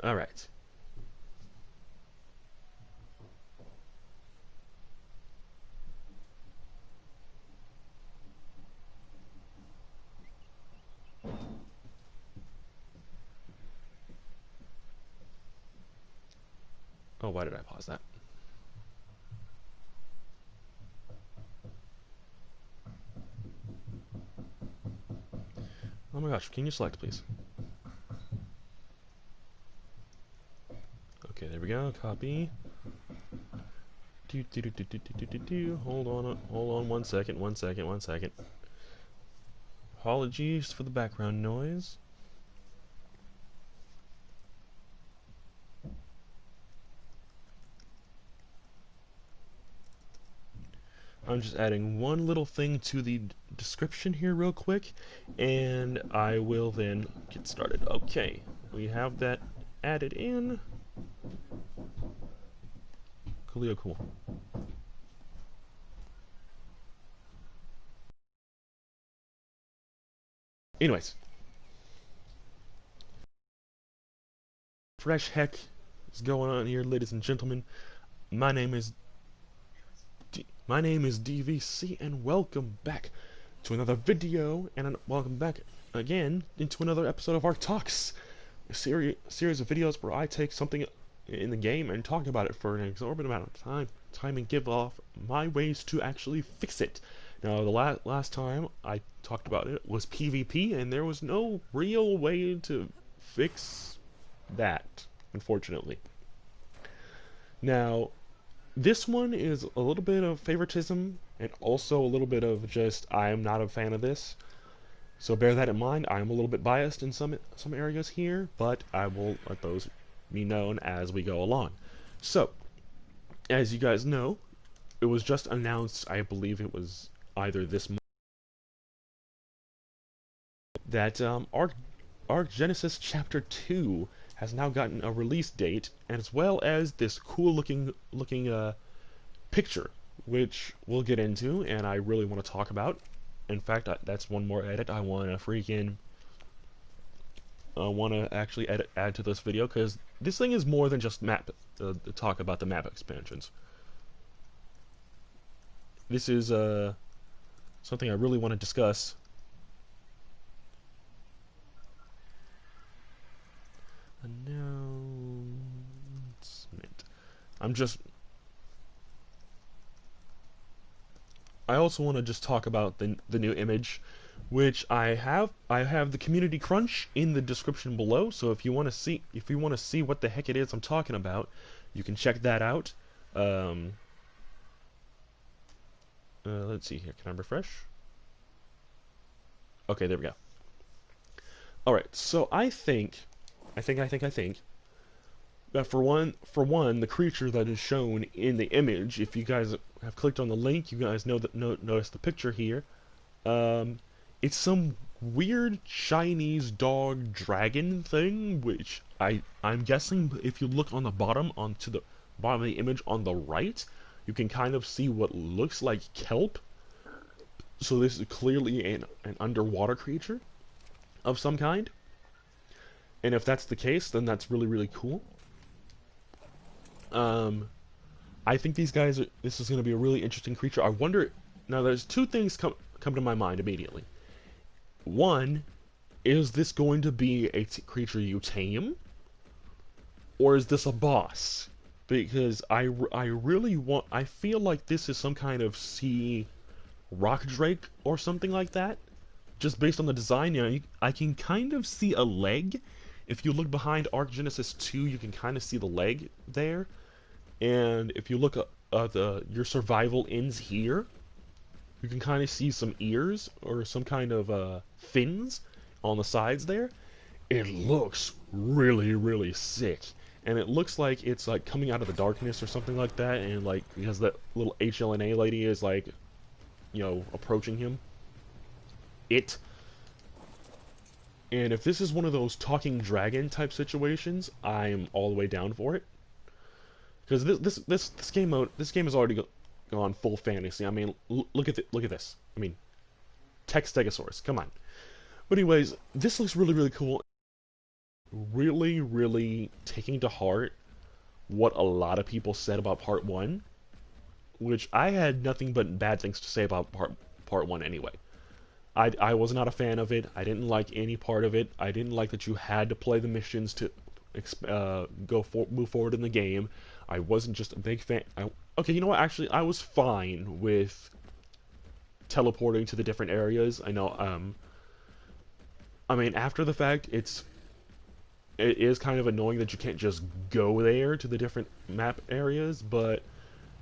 All right. Oh, why did I pause that? Oh my gosh, can you select, please? Okay, there we go. Copy. Hold on 1 second. Apologies for the background noise. I'm just adding one little thing to the description here real quick, and I will then get started. Okay, we have that added in. Coolio cool. Anyways. Fresh heck is going on here, ladies and gentlemen. My name is DVC, and welcome back to another video, and welcome back again into another episode of our Talks, a series of videos where I take something in the game and talk about it for an exorbitant amount of time and give off my ways to actually fix it. Now, the last time I talked about it was PvP, and there was no real way to fix that, unfortunately. Now, this one is a little bit of favoritism and also a little bit of just I am not a fan of this. So bear that in mind. I am a little bit biased in some areas here, but I will let those be known as we go along. So, as you guys know, it was just announced, I believe it was either this month, that Arc Genesis Chapter 2 has now gotten a release date, as well as this cool looking picture, which we'll get into, and I really want to talk about. In fact, that's one more edit I want to actually add to this video, because this thing is more than just map the talk about the map expansions. This is something I really want to discuss. Announcement. I also want to just talk about the new image, which I have the community crunch in the description below. So if you want to see what the heck it is I'm talking about, you can check that out. Let's see here. Can I refresh? Okay, there we go. All right. So I think that for one, the creature that is shown in the image, if you guys have clicked on the link, you guys notice the picture here. It's some weird Chinese dog dragon thing, which I'm guessing if you look on the bottom, onto the bottom of the image on the right, you can kind of see what looks like kelp. So this is clearly an underwater creature of some kind. And if that's the case, then that's really, really cool. I think this is going to be a really interesting creature. I wonder, now there's two things come to my mind immediately. One, is this going to be a creature you tame? Or is this a boss? Because I feel like this is some kind of sea rock drake or something like that. Just based on the design, you know, I can kind of see a leg. If you look behind Arc Genesis 2, you can kind of see the leg there. And if you look at your survival ends here, you can kind of see some ears or some kind of fins on the sides there. It looks really, really sick. And it looks like it's like coming out of the darkness or something like that, and like because that little HLNA lady is like, you know, approaching him. And if this is one of those talking dragon type situations, I am all the way down for it. Because this game has already gone full fantasy. I mean, look at this. I mean, Tex Stegosaurus. Come on. But anyways, this looks really, really cool. Really, really taking to heart what a lot of people said about Part 1, which I had nothing but bad things to say about Part 1 anyway. I was not a fan of it. I didn't like any part of it. I didn't like that you had to play the missions to move forward in the game. I wasn't just a big fan. Okay, you know what? Actually, I was fine with teleporting to the different areas. I know. I mean, after the fact, it is kind of annoying that you can't just go there to the different map areas. But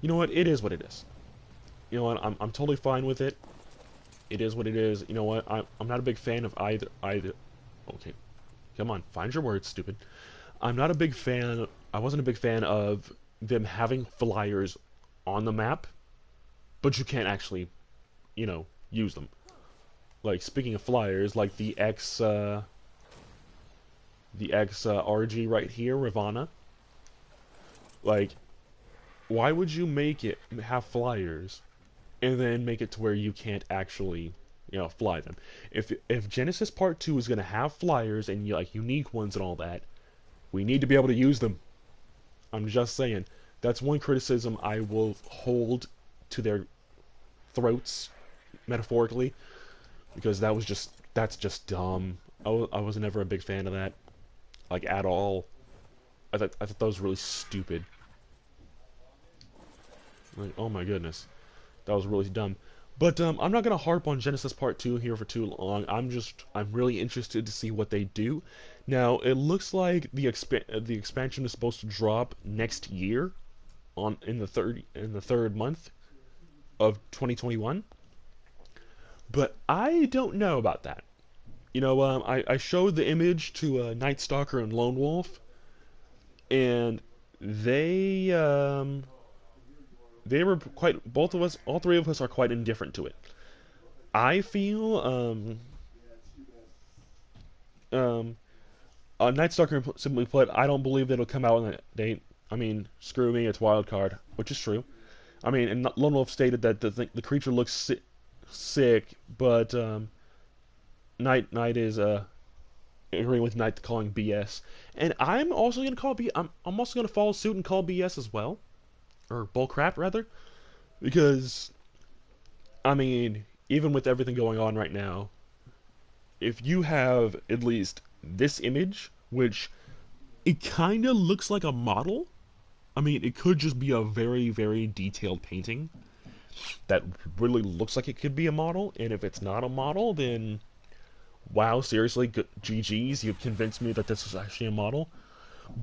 you know what? It is what it is. You know what? I'm totally fine with it. It is what it is. You know what? I'm not a big fan of either. Okay, come on, find your words, stupid. I'm not a big fan. I wasn't a big fan of them having flyers on the map, but you can't actually, use them. Like, speaking of flyers, like the RG right here, Ravana. Like, why would you make it have flyers and then make it to where you can't actually, fly them? If Genesis Part 2 is gonna have flyers and like unique ones and all that, we need to be able to use them. I'm just saying. That's one criticism I will hold to their throats, metaphorically, because that's just dumb. I was never a big fan of that, like, at all. I thought that was really stupid. Like, oh my goodness, that was really dumb. But I'm not gonna harp on Genesis Part 2 here for too long. I'm really interested to see what they do. Now, it looks like the expansion is supposed to drop next year, in the third month of 2021. But I don't know about that. I showed the image to Night Stalker and Lone Wolf, and they were quite, all three of us are quite indifferent to it. I feel, Night Stalker simply put, I don't believe that it'll come out on that date. I mean, screw me, it's wild card, which is true. I mean, and Lone Wolf stated that the creature looks sick, but Night is agreeing with Night calling BS, and I'm also I'm also gonna follow suit and call BS as well, or bullcrap rather, because I mean, even with everything going on right now, if you have at least this image, which it kind of looks like a model. I mean, it could just be a very, very detailed painting that really looks like it could be a model, and if it's not a model, then wow, seriously, GG's, you've convinced me that this is actually a model.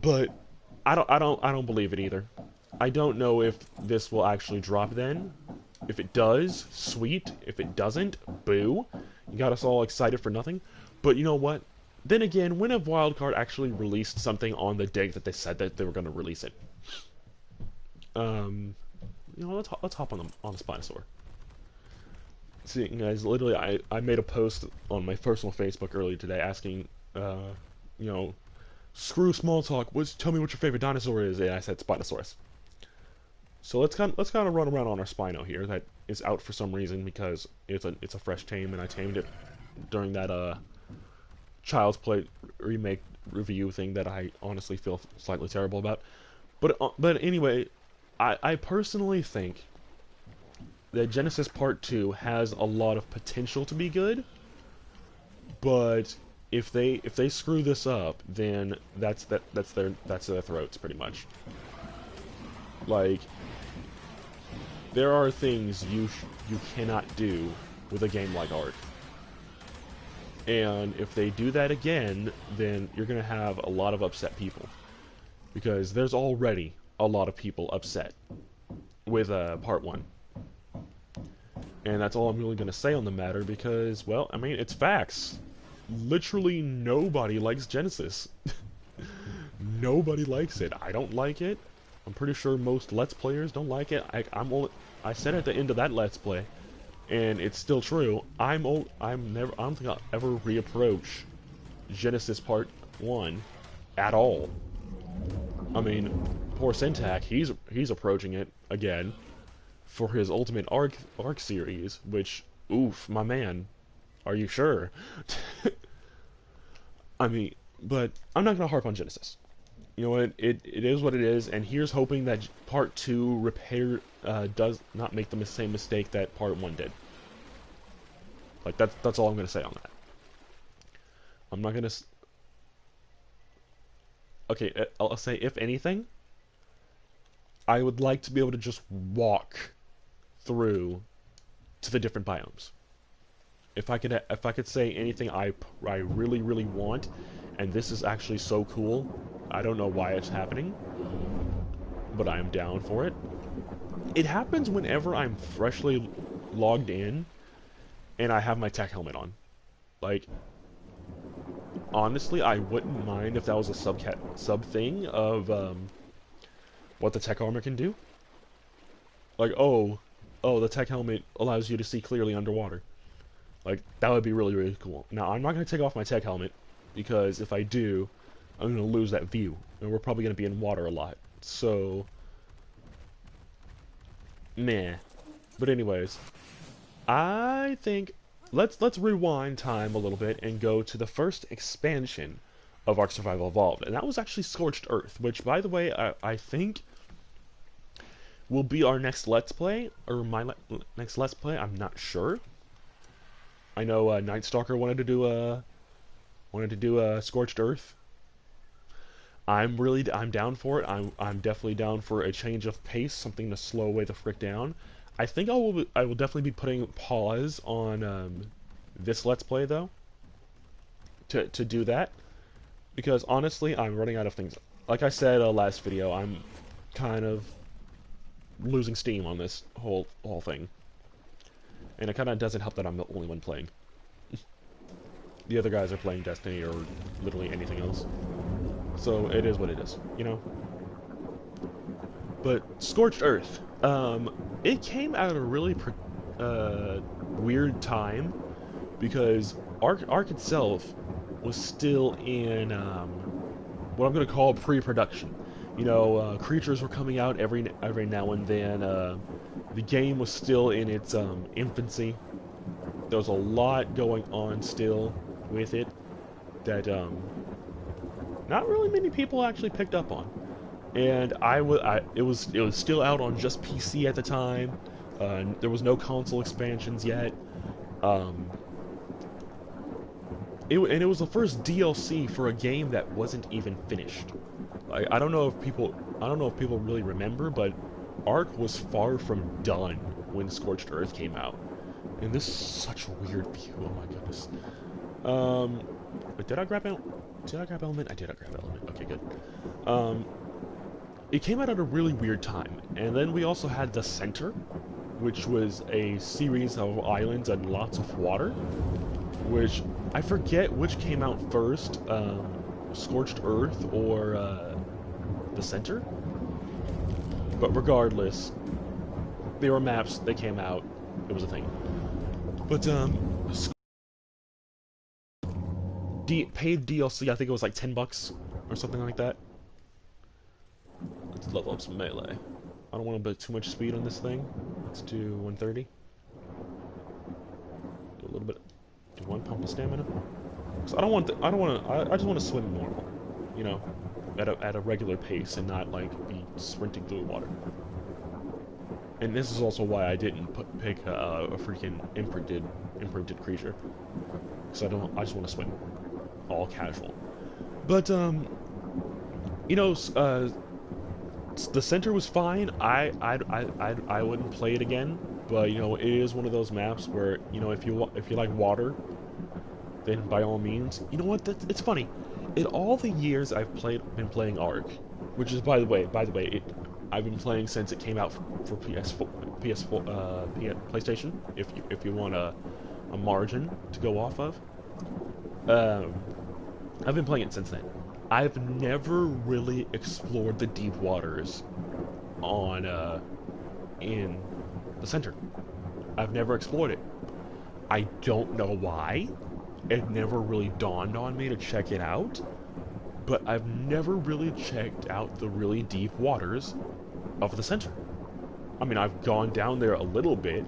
But I don't believe it either. I don't know if this will actually drop then. If it does, sweet. If it doesn't, boo. You got us all excited for nothing. But you know what? Then again, when have Wildcard actually released something on the date that they said that they were going to release it? Let's hop on the Spinosaur. See, guys, literally, I made a post on my personal Facebook earlier today asking, screw small talk. Tell me what your favorite dinosaur is, and I said Spinosaurus. So let's kind of run around on our Spino here that is out for some reason because it's a fresh tame, and I tamed it during that Child's Play remake review thing that I honestly feel slightly terrible about. But anyway, I personally think that Genesis Part 2 has a lot of potential to be good, but if they screw this up, then that's their throats pretty much. Like, there are things you cannot do with a game like Ark. And if they do that again, then you're going to have a lot of upset people. Because there's already a lot of people upset with Part 1. And that's all I'm really going to say on the matter because, well, I mean, it's facts. Literally nobody likes Genesis. Nobody likes it. I don't like it. I'm pretty sure most Let's Players don't like it. I said at the end of that Let's Play, and it's still true. I don't think I'll ever reapproach Genesis Part 1 at all. I mean, poor Syntac, he's approaching it again for his Ultimate Arc series, which, oof, my man. Are you sure? I mean, but I'm not gonna harp on Genesis. You know what? It is what it is, and here's hoping that Part 2 does not make the same mistake that Part 1 did. Like, that's all I'm gonna say on that. I'm not gonna... Okay, I'll say, if anything, I would like to be able to just walk through to the different biomes. If I could say anything I really, really want, and this is actually so cool, I don't know why it's happening, but I am down for it. It happens whenever I'm freshly logged in, and I have my tech helmet on. Like, honestly, I wouldn't mind if that was a sub thing of what the tech armor can do. Like, oh, the tech helmet allows you to see clearly underwater. Like, that would be really, really cool. Now, I'm not going to take off my tech helmet, because if I do, I'm going to lose that view. And we're probably going to be in water a lot. So, meh. But anyways, I think let's rewind time a little bit and go to the first expansion of Ark Survival Evolved. And that was actually Scorched Earth, which, by the way, I think will be our next Let's Play, or my next Let's Play. I'm not sure. I know Night Stalker wanted to do a Scorched Earth. I'm down for it. I'm definitely down for a change of pace, something to slow way the frick down. I think I will definitely be putting pause on this Let's Play though to do that, because honestly I'm running out of things. Like I said last video, I'm kind of losing steam on this whole thing. And it kind of doesn't help that I'm the only one playing. The other guys are playing Destiny or literally anything else. So it is what it is, you know? But Scorched Earth, it came out at a really weird time, because Ark itself was still in what I'm going to call pre-production. You know, creatures were coming out every now and then. The game was still in its infancy. There was a lot going on still with it that not really many people actually picked up on. And it was still out on just PC at the time. There was no console expansions yet. And it was the first DLC for a game that wasn't even finished. Like, I don't know if people really remember, but Ark was far from done when Scorched Earth came out. And this is such a weird view, oh my goodness. But did I grab element? I did grab element. Okay, good. It came out at a really weird time. And then we also had The Center, which was a series of islands and lots of water, which I forget which came out first, Scorched Earth or The Center. But regardless, they were maps, they came out, it was a thing. But, paid DLC, I think it was like $10 or something like that. Let's level up some melee. I don't want to put too much speed on this thing. Let's do 130. Do a little bit. Do one pump of stamina. So I just want to swim normal, you know, at a regular pace and not like be sprinting through the water. And this is also why I didn't pick a freaking imprinted creature, because I just want to swim, all casual. But you know, The Center was fine. I wouldn't play it again, but you know, it is one of those maps where, you know, if you like water, then by all means. You know what? It's funny. In all the years I've been playing Ark, which is by the way, I've been playing since it came out for PlayStation. If you want a margin to go off of, I've been playing it since then. I've never really explored the deep waters in The Center. I've never explored it. I don't know why. It never really dawned on me to check it out. But I've never really checked out the really deep waters of The Center. I mean, I've gone down there a little bit,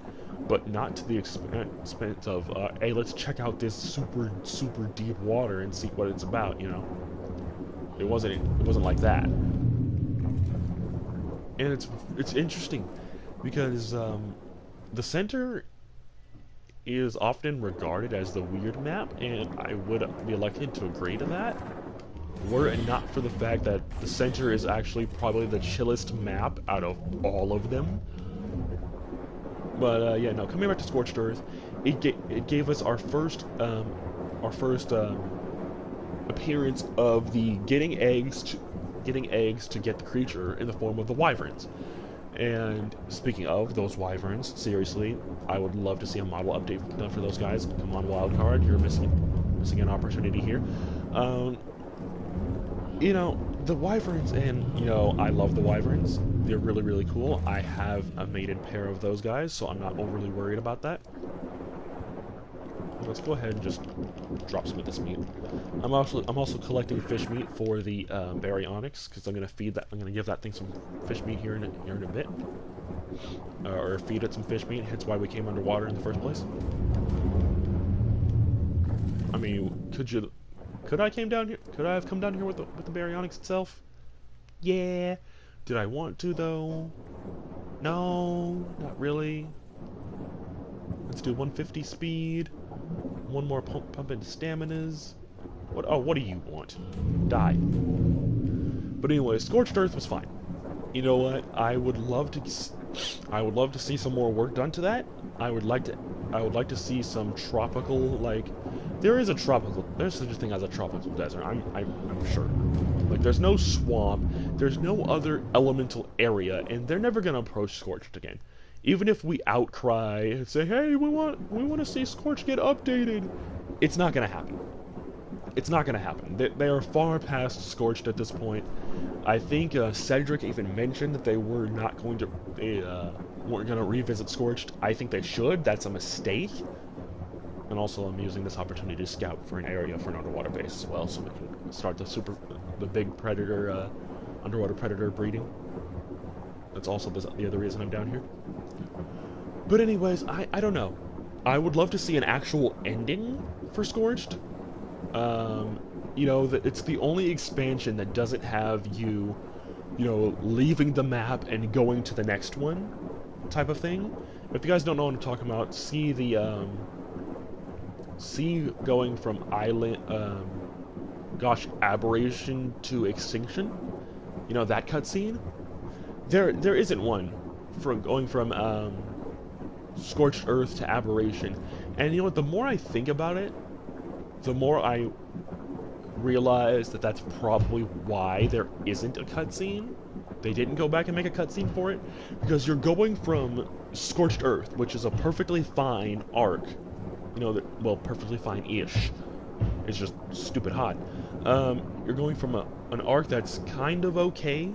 but not to the expense of, hey, let's check out this super, super deep water and see what it's about, you know? It wasn't like that. And it's interesting because the center is often regarded as the weird map, and I would be elected to agree to that, were it not for the fact that the center is actually probably the chillest map out of all of them. But yeah, no, coming back to Scorched Earth, it gave us our first appearance of the getting eggs to get the creature in the form of the wyverns. And speaking of those wyverns, seriously, I would love to see a model update done for those guys. Come on, Wildcard, you're missing an opportunity here. You know, the wyverns, and you know, I love the wyverns. They're really, really cool. I have a mated pair of those guys, so I'm not overly worried about that. Let's go ahead and just drop some of this meat. I'm also collecting fish meat for the baryonyx, because I'm gonna give that thing some fish meat here in a bit, or feed it some fish meat. Hence why we came underwater in the first place. I mean, could I have come down here with the baryonyx itself? Yeah. Did I want to though? No, not really. Let's do 150 speed. One more pump into staminas. What do you want? Die. But anyway, Scorched Earth was fine. You know what? I would love to see some more work done to that. I would like to see some tropical, like, there's such a thing as a tropical desert. I'm sure. Like, there's no swamp, there's no other elemental area, and they're never gonna approach Scorched again. Even if we outcry and say, hey, we want to see Scorched get updated, it's not gonna happen. It's not gonna happen. They are far past Scorched at this point. I think Cedric even mentioned that they weren't gonna revisit Scorched. I think they should. That's a mistake. And also, I'm using this opportunity to scout for an area for an underwater base as well, so we can start the big predator, underwater predator breeding. That's also the other reason I'm down here. But anyways, I don't know. I would love to see an actual ending for Scorched. You know, it's the only expansion that doesn't have you leaving the map and going to the next one type of thing. If you guys don't know what I'm talking about, see going from Aberration to Extinction. You know, that cutscene? There isn't one from going from Scorched Earth to Aberration. And you know what, the more I think about it, the more I realize that that's probably why there isn't a cutscene. They didn't go back and make a cutscene for it, because you're going from Scorched Earth, which is a perfectly fine arc, well, perfectly fine-ish. It's just stupid hot. You're going from an arc that's kind of okay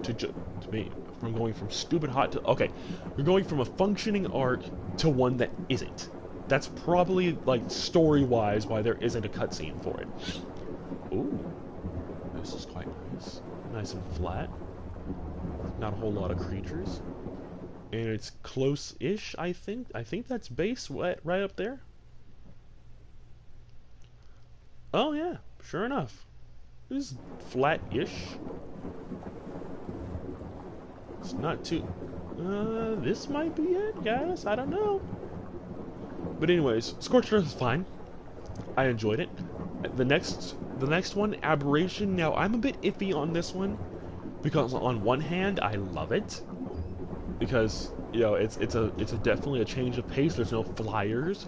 to me. From going from stupid hot to okay, you're going from a functioning arc to one that isn't. That's probably, like, story-wise why there isn't a cutscene for it. Ooh, this is quite nice. Nice and flat. Not a whole lot of creatures. And it's close-ish, I think. I think that's base right up there. Oh yeah, sure enough. This is flat-ish. It's not too... this might be it, guys. I don't know. But anyways, Scorched Earth is fine. I enjoyed it. The next one, Aberration. Now, I'm a bit iffy on this one, because on one hand, I love it. Because, it's definitely a change of pace. There's no flyers.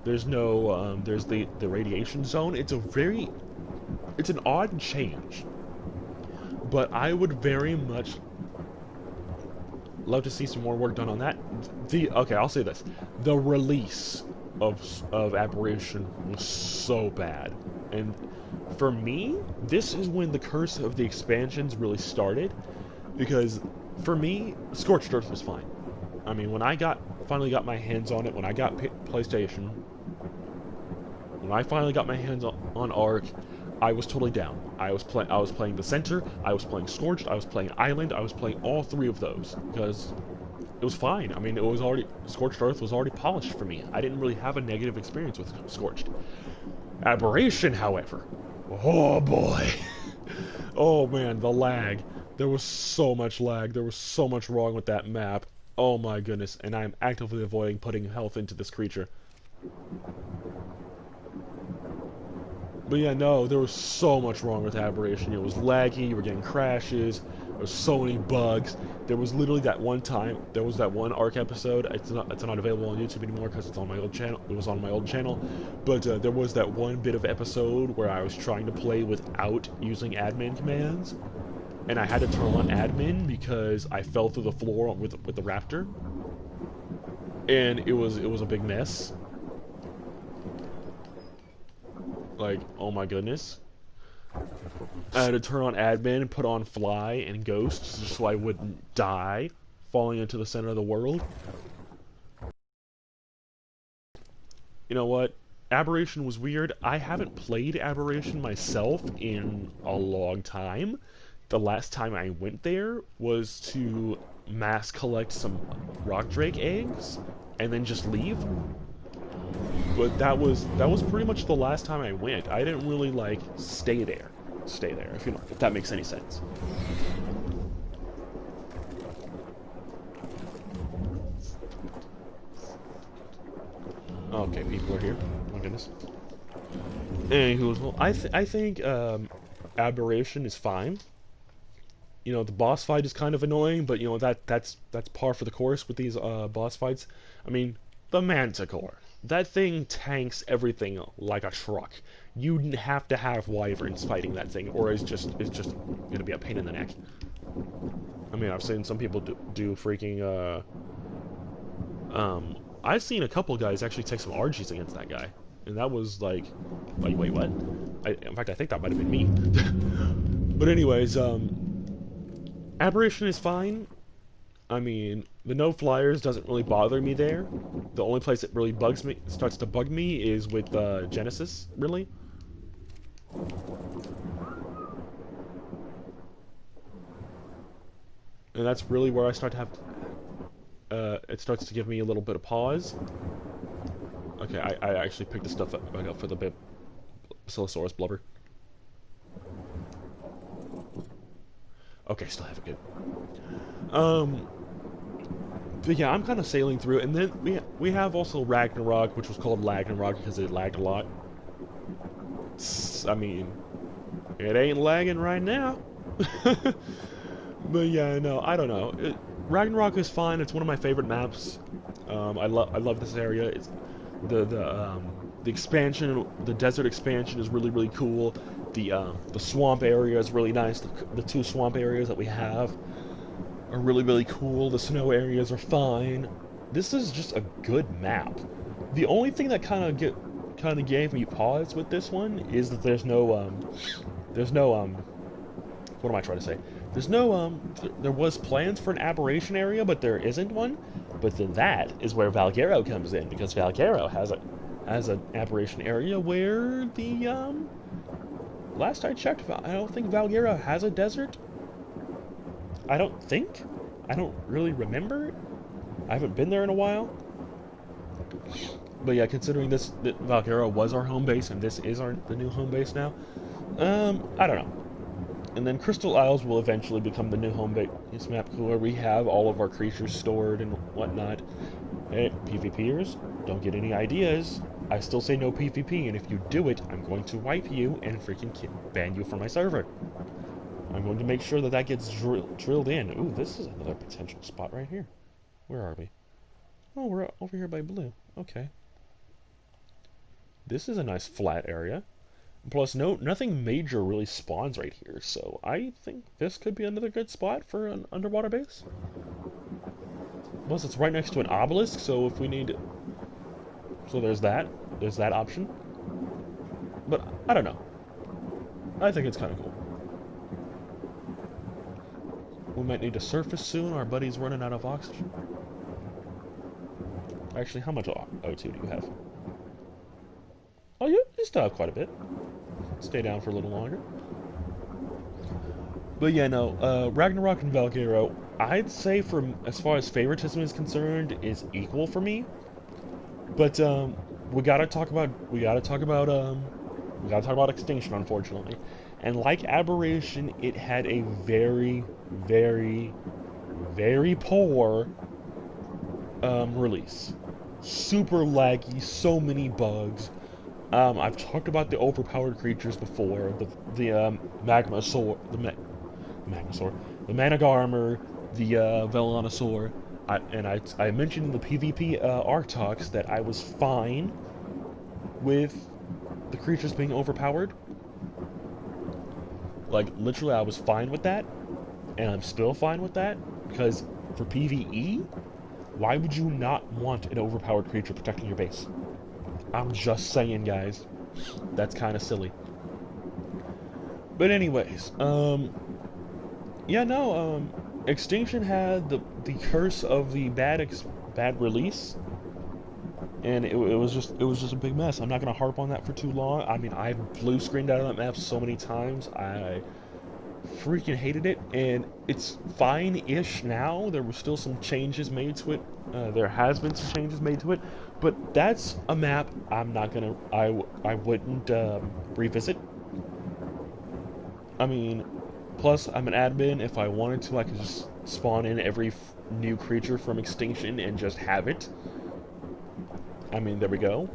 There's no, there's the radiation zone. It's an odd change. But I would very much love to see some more work done on that. Okay, I'll say this. The release of Aberration was so bad. And for me, this is when the curse of the expansions really started. Because for me, Scorched Earth was fine. I mean, when I finally got my hands on it, when I got PlayStation, when I finally got my hands on Ark, I was totally down. I was playing the center, I was playing Scorched, I was playing Island, I was playing all three of those, because it was fine. I mean, it was already Scorched Earth was already polished for me. I didn't really have a negative experience with Scorched. Aberration, however, oh boy, oh man, the lag. There was so much lag. There was so much wrong with that map. Oh my goodness, and I'm actively avoiding putting health into this creature. But yeah, no, there was so much wrong with Aberration. It was laggy, you were getting crashes, there was so many bugs. There was literally that one time, there was that one ARC episode. It's not available on YouTube anymore because it's on my old channel. It was on my old channel. But there was that one bit of episode where I was trying to play without using admin commands. And I had to turn on admin because I fell through the floor with the raptor. And it was a big mess. Like, oh my goodness. I had to turn on admin, put on fly and ghost just so I wouldn't die falling into the center of the world. You know what? Aberration was weird. I haven't played Aberration myself in a long time. The last time I went there was to mass collect some rock drake eggs and then just leave. But that was pretty much the last time I went. I didn't really like stay there, if that makes any sense. Okay, people are here. Oh my goodness. Anywho, well, I think Aberration is fine. You know, the boss fight is kind of annoying, but you know that's par for the course with these boss fights. I mean, the Manticore. That thing tanks everything like a truck. You'd have to have wyverns fighting that thing, or it's just gonna be a pain in the neck. I mean, I've seen some people do freaking I've seen a couple guys actually take some RGs against that guy, and that was like wait, what? In fact, I think that might have been me. But anyways, Aberration is fine. I mean, the no flyers doesn't really bother me there. The only place it really starts to bug me is with Genesis, really. And that's really where I start to have... it starts to give me a little bit of pause. Okay, I actually picked the stuff back up for the Basilosaurus blubber. Okay, still have it good. But yeah, I'm kind of sailing through, and then we have also Ragnarok, which was called Lagnarok because it lagged a lot. I mean, it ain't lagging right now. But yeah, no, I don't know. Ragnarok is fine. It's one of my favorite maps. I love this area. It's the expansion, the desert expansion is really cool. The swamp area is really nice. The two swamp areas that we have are really cool. The snow areas are fine. This is just a good map. The only thing that kind of gave me pause with this one is that there's no what am I trying to say? There was plans for an Aberration area, but there isn't one. But then that is where Valguero comes in, because Valguero has an Aberration area where the last I checked, I don't think Valguero has a desert. I don't think. I don't really remember. I haven't been there in a while. But yeah, considering that Valguero was our home base and this is the new home base now, I don't know. And then Crystal Isles will eventually become the new home base map where we have all of our creatures stored and whatnot. Hey, PvPers, don't get any ideas. I still say no PvP, and if you do it, I'm going to wipe you and freaking ban you from my server. I'm going to make sure that gets drilled in. Ooh, this is another potential spot right here. Where are we? Oh, we're over here by blue. Okay. This is a nice flat area. Plus, nothing major really spawns right here, so I think this could be another good spot for an underwater base. Plus, it's right next to an obelisk, so if we need... So there's that option. But, I don't know. I think it's kind of cool. We might need to surface soon. Our buddy's running out of oxygen. Actually, how much O2 do you have? Oh, you still have quite a bit. Stay down for a little longer. But yeah, no, Ragnarok and Valkyra, I'd say from as far as favoritism is concerned, is equal for me. But we gotta talk about Extinction, unfortunately. And like Aberration, it had a very, very, very poor release. Super laggy, so many bugs. I've talked about the overpowered creatures before. The Magmasaur, Magmasaur, the Managarmr, the Velonosaur. I mentioned in the PvP ARC talks that I was fine with the creatures being overpowered. Like, literally, I was fine with that, and I'm still fine with that, because for PvE, why would you not want an overpowered creature protecting your base? I'm just saying, guys. That's kind of silly. But anyways, yeah, no, Extinction had the curse of the bad release, and it was just a big mess. I'm not gonna harp on that for too long. I mean, I blue screened out of that map so many times. I freaking hated it, and it's fine-ish now. There were still some changes made to it. There has been some changes made to it, but that's a map I'm not gonna. I wouldn't revisit. I mean, plus I'm an admin. If I wanted to, I could just spawn in every new creature from Extinction and just have it. I mean, there we go.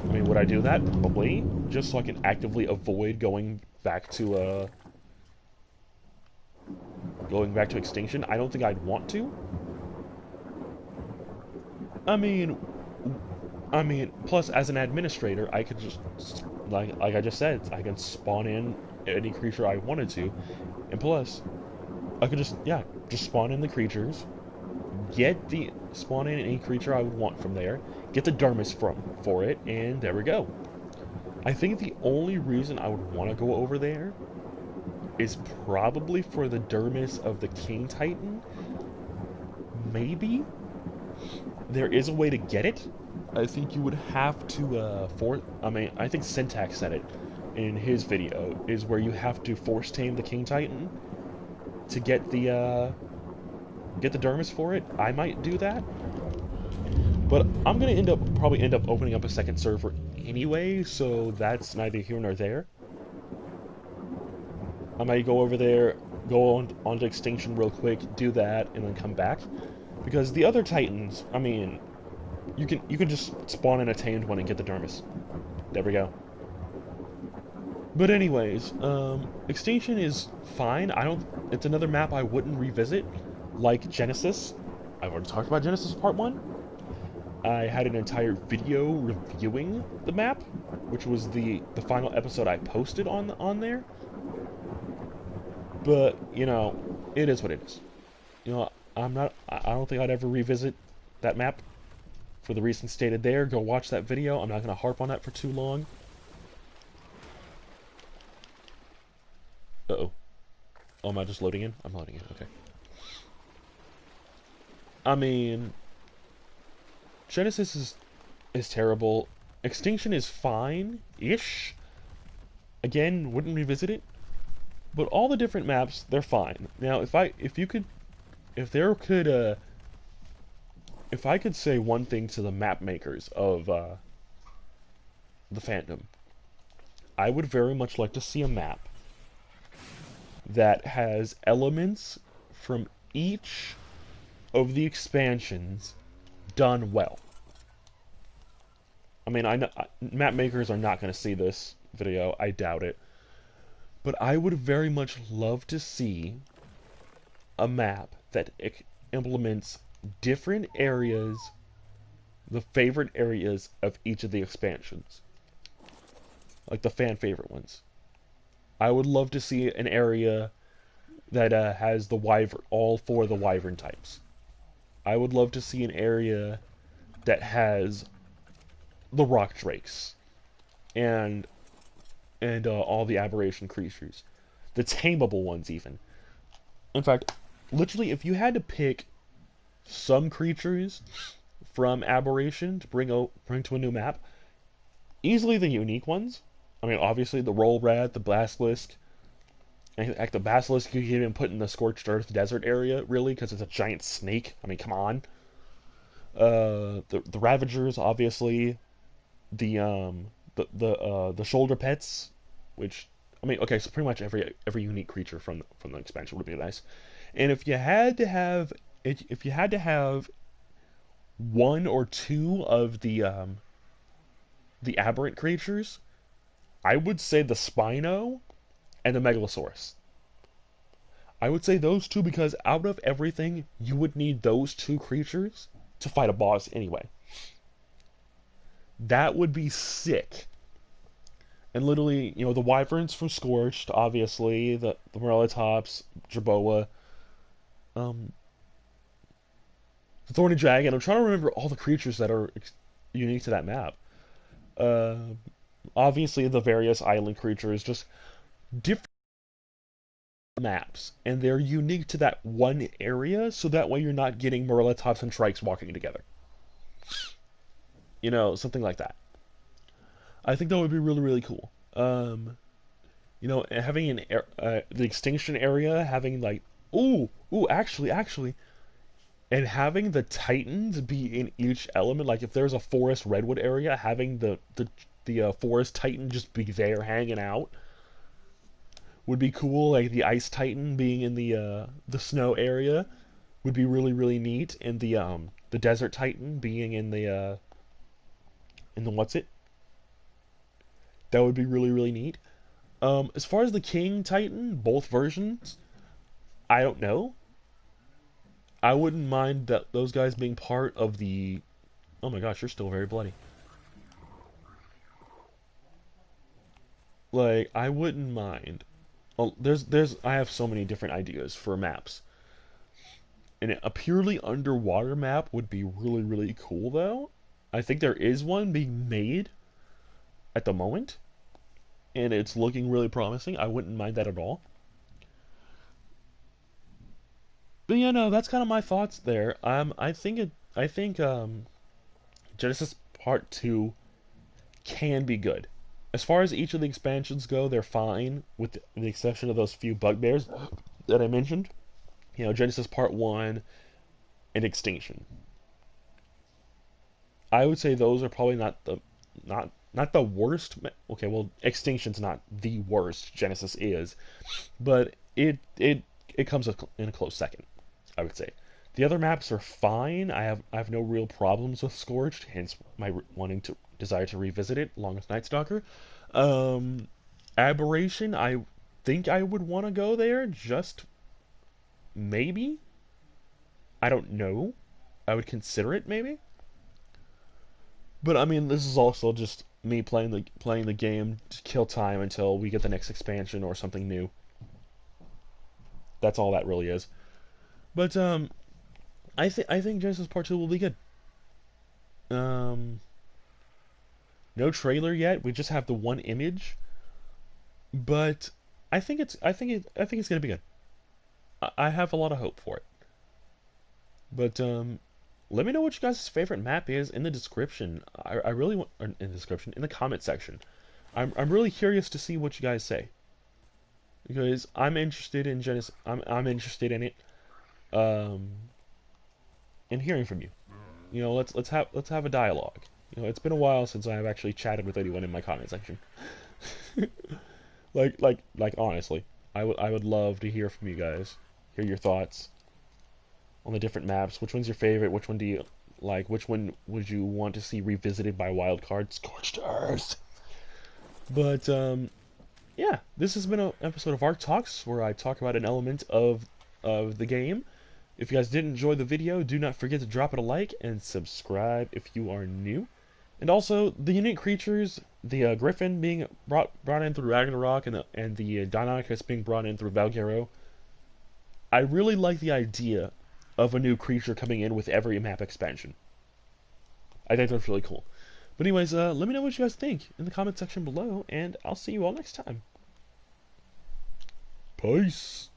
I mean, would I do that? Probably, just so I can actively avoid going back to Extinction. I don't think I'd want to. I mean, plus as an administrator, I could just, like I just said, I can spawn in any creature I wanted to, and plus, I could just spawn in the creatures, spawn in any creature I would want from there, get the dermis for it, and there we go. I think the only reason I would want to go over there is probably for the dermis of the King Titan. Maybe there is a way to get it. I think you would have to I think Syntax said it in his video, is where you have to force tame the King Titan to get the dermis for it. I might do that, but I'm gonna probably end up opening up a second server anyway, so that's neither here nor there. I might go over there, go onto Extinction real quick, do that, and then come back. Because the other Titans, I mean, you can just spawn in a tamed one and get the dermis. There we go. But anyways, Extinction is fine. It's another map I wouldn't revisit, like Genesis. I've already talked about Genesis Part 1. I had an entire video reviewing the map, which was the final episode I posted on there. But, you know, it is what it is. You know, I don't think I'd ever revisit that map for the reasons stated there. Go watch that video. I'm not going to harp on that for too long. Uh-oh. Oh, am I just loading in? I'm loading in, okay. I mean, Genesis is terrible. Extinction is fine-ish. Again, wouldn't revisit it. But all the different maps, they're fine. Now, if I could say one thing to the map makers of the fandom, I would very much like to see a map that has elements from each of the expansions done well. I mean, I know map makers are not going to see this video, I doubt it. But I would very much love to see a map that implements different areas, the favorite areas of each of the expansions. Like the fan favorite ones. I would love to see an area that has the wyvern, all four of the wyvern types. I would love to see an area that has the rock drakes and all the aberration creatures, the tameable ones even. In fact, literally, if you had to pick some creatures from Aberration to bring to a new map, easily the unique ones. I mean, obviously the Roll Rat, the Basilisk, Like the basilisk, you can even put in the Scorched Earth desert area, really, because it's a giant snake. I mean, come on. The Ravagers, obviously. The shoulder pets, which I mean, okay, so pretty much every unique creature from the expansion would be nice. And if you had to have one or two of the aberrant creatures, I would say the Spino and the Megalosaurus. I would say those two because out of everything, you would need those two creatures to fight a boss anyway. That would be sick. And literally, the wyverns from Scorched, obviously, the Morellatops, Jerboa, um, the Thorny Dragon. I'm trying to remember all the creatures that are unique to that map. Uh, Obviously, the various island creatures, just different maps, and they're unique to that one area, so that way you're not getting Morellatops and Shrikes walking together. Something like that. I think that would be really, really cool. Having the extinction area, having like, actually, and having the Titans be in each element. Like if there's a forest redwood area, having the forest Titan just be there hanging out would be cool. Like the Ice Titan being in the snow area would be really, really neat, and the Desert Titan being in the what's it? That would be really, really neat. As far as the King Titan, both versions, I don't know. I wouldn't mind those guys being part of the. Oh my gosh, you're still very bloody. Like I wouldn't mind. Oh, I have so many different ideas for maps, and a purely underwater map would be really, really cool though. I think there is one being made at the moment, and it's looking really promising. I wouldn't mind that at all. But yeah, no, that's kind of my thoughts there. I think Genesis Part 2 can be good. As far as each of the expansions go, they're fine, with the exception of those few bugbears that I mentioned. Genesis Part 1 and Extinction. I would say those are probably not the worst. Okay, well, Extinction's not the worst. Genesis is, but it comes in a close second, I would say. The other maps are fine. I have no real problems with Scorched, hence my desire to revisit it along with Night Stalker. Um, Aberration, I think I would want to go there. Just maybe. I don't know. I would consider it maybe. But I mean, this is also just me playing the game to kill time until we get the next expansion or something new. That's all that really is. But I think Genesis Part 2 will be good. Um, no trailer yet. We just have the one image, but I think it's gonna be good. I have a lot of hope for it. But let me know what you guys' favorite map is in the description. I really want in the description in the comment section. I'm really curious to see what you guys say because I'm interested in Genesis. I'm interested in it. Um, and hearing from you. Let's have a dialogue. It's been a while since I've actually chatted with anyone in my comment section. like honestly, I would love to hear from you guys. Hear your thoughts on the different maps. Which one's your favorite? Which one do you like? Which one would you want to see revisited by Wildcard? Scorched Earth. But yeah, this has been an episode of Arc Talks where I talk about an element of the game. If you guys did enjoy the video, do not forget to drop it a like and subscribe if you are new. And also, the unique creatures, the Griffin being brought in through Ragnarok, and the Deinonychus being brought in through Valguero. I really like the idea of a new creature coming in with every map expansion. I think that's really cool. But anyways, let me know what you guys think in the comment section below, and I'll see you all next time. Peace.